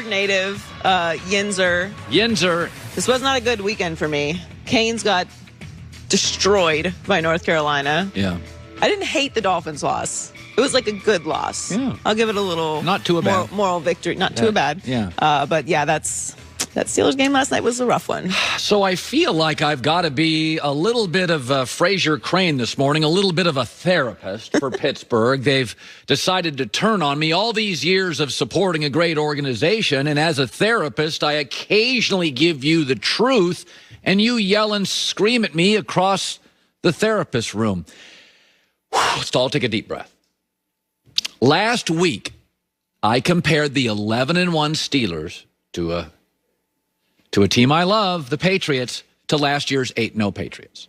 native, Yinzer. This was not a good weekend for me. Canes got destroyed by North Carolina. Yeah. I didn't hate the Dolphins' loss. It was like a good loss. Yeah. I'll give it a little not too bad moral victory. Not too bad. Yeah. But yeah, that Steelers game last night was a rough one. So I feel like I've got to be a little bit of Fraser Crane this morning, a little bit of a therapist for Pittsburgh. They've decided to turn on me all these years of supporting a great organization. And as a therapist, I occasionally give you the truth and you yell and scream at me across the therapist room. Let's all take a deep breath. Last week, I compared the 11-1 Steelers to a team I love, the Patriots, to last year's 8-0 Patriots.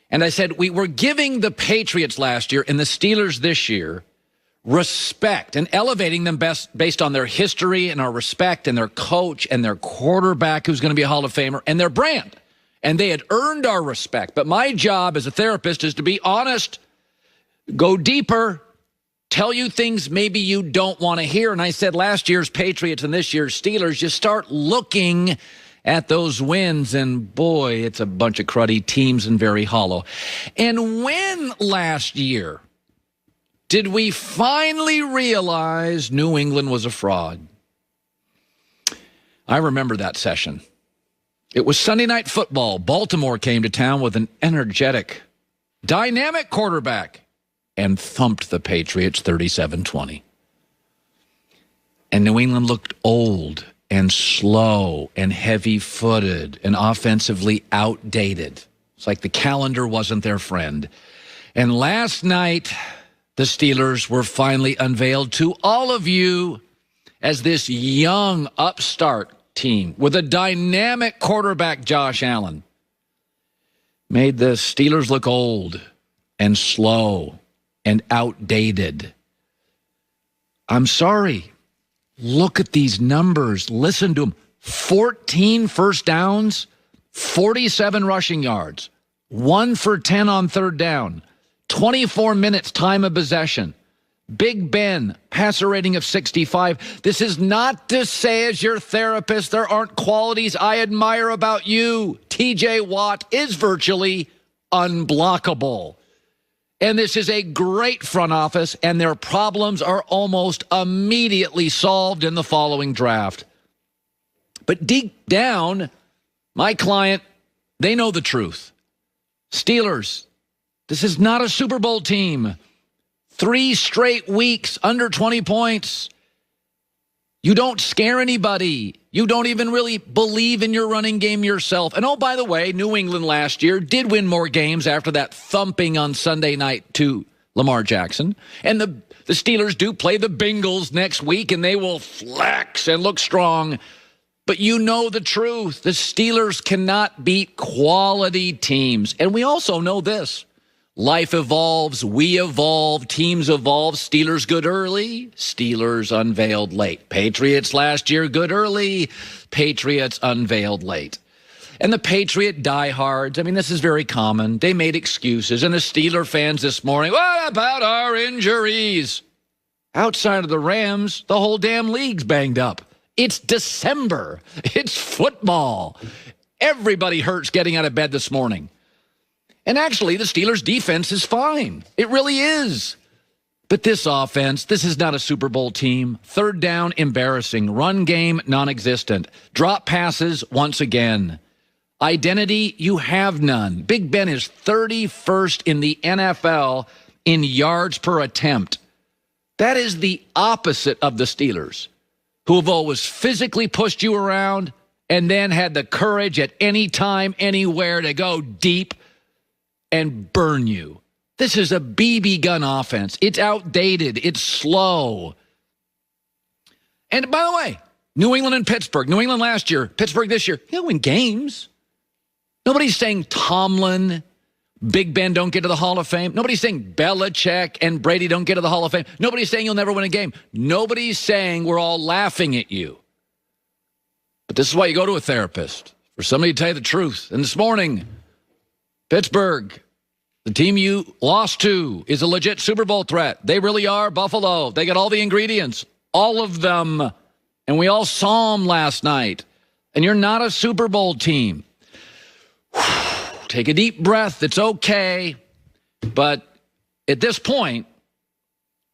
And I said, we were giving the Patriots last year and the Steelers this year respect and elevating them based on their history and our respect and their coach and their quarterback who's going to be a Hall of Famer and their brand. And they had earned our respect. But my job as a therapist is to be honest, go deeper, tell you things maybe you don't want to hear. And I said last year's Patriots and this year's Steelers, you start looking at those wins, and boy, it's a bunch of cruddy teams and very hollow. And when last year did we finally realize New England was a fraud? I remember that session. It was Sunday Night Football. Baltimore came to town with an energetic, dynamic quarterback and thumped the Patriots 37-20. And New England looked old and slow and heavy-footed and offensively outdated. It's like the calendar wasn't their friend. And last night, the Steelers were finally unveiled to all of you as this young upstart team with a dynamic quarterback, Josh Allen, made the Steelers look old and slow and outdated. I'm sorry. Look at these numbers. Listen to them. 14 first downs, 47 rushing yards, 1 for 10 on third down, 24 minutes time of possession. Big Ben, passer rating of 65. This is not to say as your therapist there aren't qualities I admire about you. TJ Watt is virtually unblockable. And this is a great front office, and their problems are almost immediately solved in the following draft. But deep down, my client, they know the truth. Steelers, this is not a Super Bowl team. 3 straight weeks under 20 points. You don't scare anybody. You don't even really believe in your running game yourself. And oh, by the way, New England last year did win more games after that thumping on Sunday night to Lamar Jackson. And the Steelers do play the Bengals next week, and they will flex and look strong. But you know the truth. The Steelers cannot beat quality teams. And we also know this. Life evolves, we evolve, teams evolve. Steelers good early, Steelers unveiled late. Patriots last year good early, Patriots unveiled late. And the Patriot diehards, I mean, this is very common. They made excuses. And the Steeler fans this morning, what about our injuries? Outside of the Rams, the whole damn league's banged up. It's December. It's football. Everybody hurts getting out of bed this morning. And actually, the Steelers' defense is fine. It really is. But this offense, this is not a Super Bowl team. Third down, embarrassing. Run game, non-existent. Drop passes, once again. Identity, you have none. Big Ben is 31st in the NFL in yards per attempt. That is the opposite of the Steelers, who have always physically pushed you around and then had the courage at any time, anywhere to go deep and burn you. This is a BB gun offense. It's outdated. It's slow. And by the way, New England and Pittsburgh. New England last year, Pittsburgh this year. They'll win games. Nobody's saying Tomlin, Big Ben don't get to the Hall of Fame. Nobody's saying Belichick and Brady don't get to the Hall of Fame. Nobody's saying you'll never win a game. Nobody's saying we're all laughing at you. But this is why you go to a therapist, for somebody to tell you the truth. And this morning, Pittsburgh, the team you lost to, is a legit Super Bowl threat. They really are Buffalo. They got all the ingredients, all of them. and we all saw them last night, and you're not a Super Bowl team. Take a deep breath. It's okay. But at this point,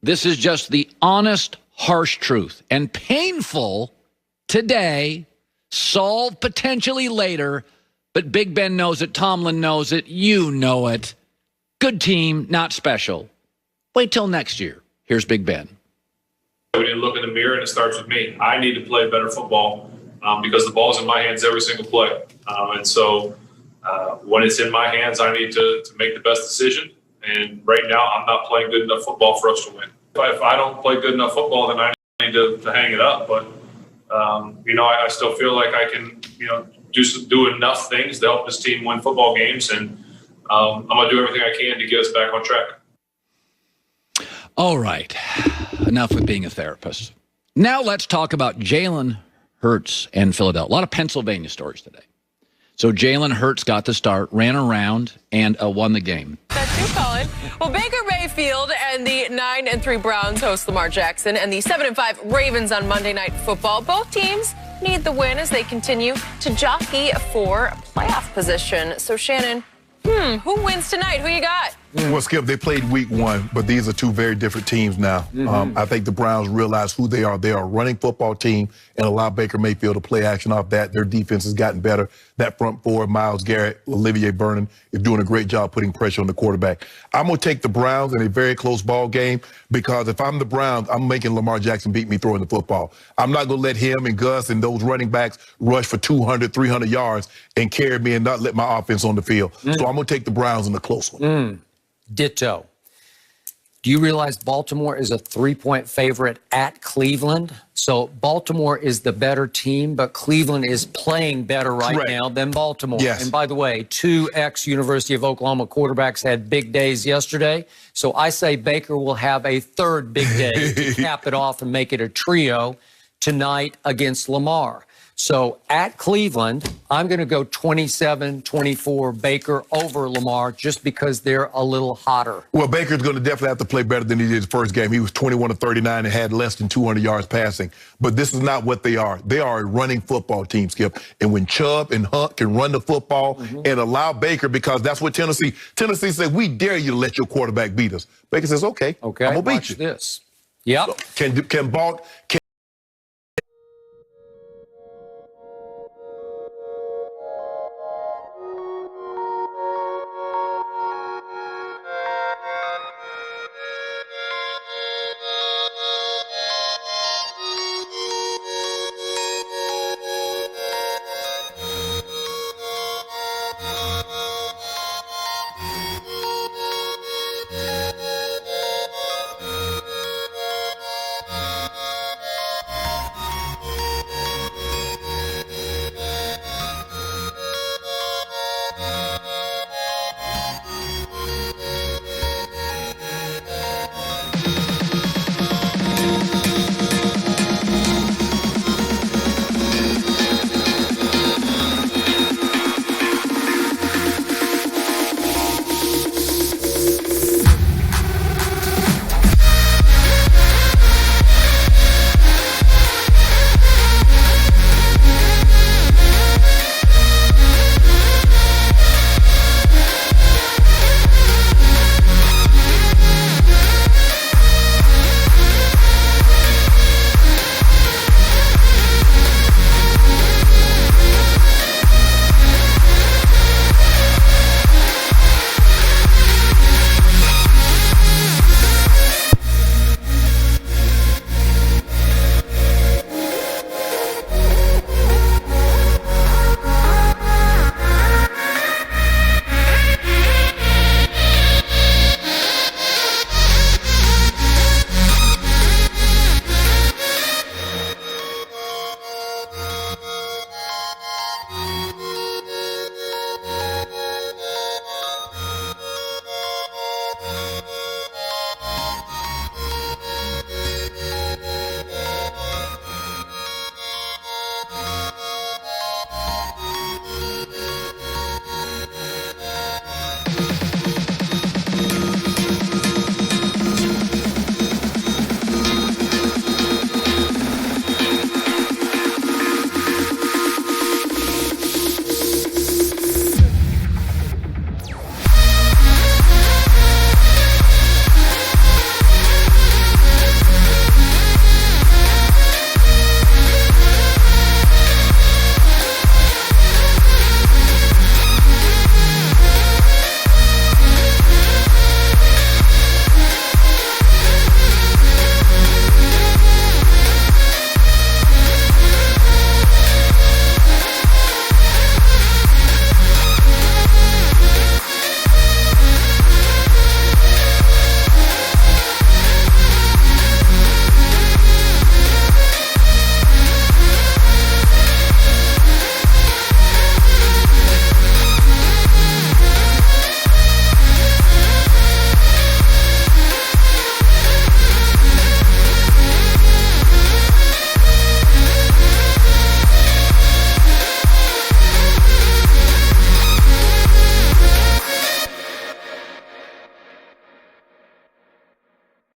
this is just the honest, harsh truth. And painful today, solved potentially later, but Big Ben knows it, Tomlin knows it, you know it. Good team, not special. Wait till next year. Here's Big Ben. We need to look in the mirror, and it starts with me. I need to play better football because the ball's in my hands every single play. And so when it's in my hands, I need to make the best decision. And right now, I'm not playing good enough football for us to win. If I don't play good enough football, then I need to hang it up. But, I still feel like I can, do enough things to help this team win football games. And I'm going to do everything I can to get us back on track. All right. Enough with being a therapist. Now let's talk about Jalen Hurts and Philadelphia. A lot of Pennsylvania stories today. So Jalen Hurts got the start, ran around, and won the game. That's you, Colin. Well, Baker Mayfield and the 9-3 Browns host Lamar Jackson and the 7-5 Ravens on Monday Night Football. Both teams need the win as they continue to jockey for a playoff position. So, Shannon, who wins tonight? Who you got? Well, Skip, they played week 1, but these are two very different teams now. I think the Browns realize who they are. They are a running football team and allow Baker Mayfield to play action off that. Their defense has gotten better. That front four, Myles Garrett, Olivier Vernon, is doing a great job putting pressure on the quarterback. I'm going to take the Browns in a very close ball game because if I'm the Browns, I'm making Lamar Jackson beat me throwing the football. I'm not going to let him and Gus and those running backs rush for 200, 300 yards and carry me and not let my offense on the field. So I'm going to take the Browns in a close one. Ditto. Do you realize Baltimore is a 3-point favorite at Cleveland? So Baltimore is the better team, but Cleveland is playing better right now than Baltimore. Yes. And by the way, 2 ex-University of Oklahoma quarterbacks had big days yesterday. So I say Baker will have a third big day to cap it off and make it a trio tonight against Lamar. So at Cleveland, I'm going to go 27-24 Baker over Lamar just because they're a little hotter. Well, Baker's going to definitely have to play better than he did his first game. He was 21 of 39 and had less than 200 yards passing. But this is not what they are. They are a running football team, Skip. And when Chubb and Hunt can run the football and allow Baker, because that's what Tennessee said, we dare you to let your quarterback beat us. Baker says, okay, I'm going to beat you. This. Yep. Can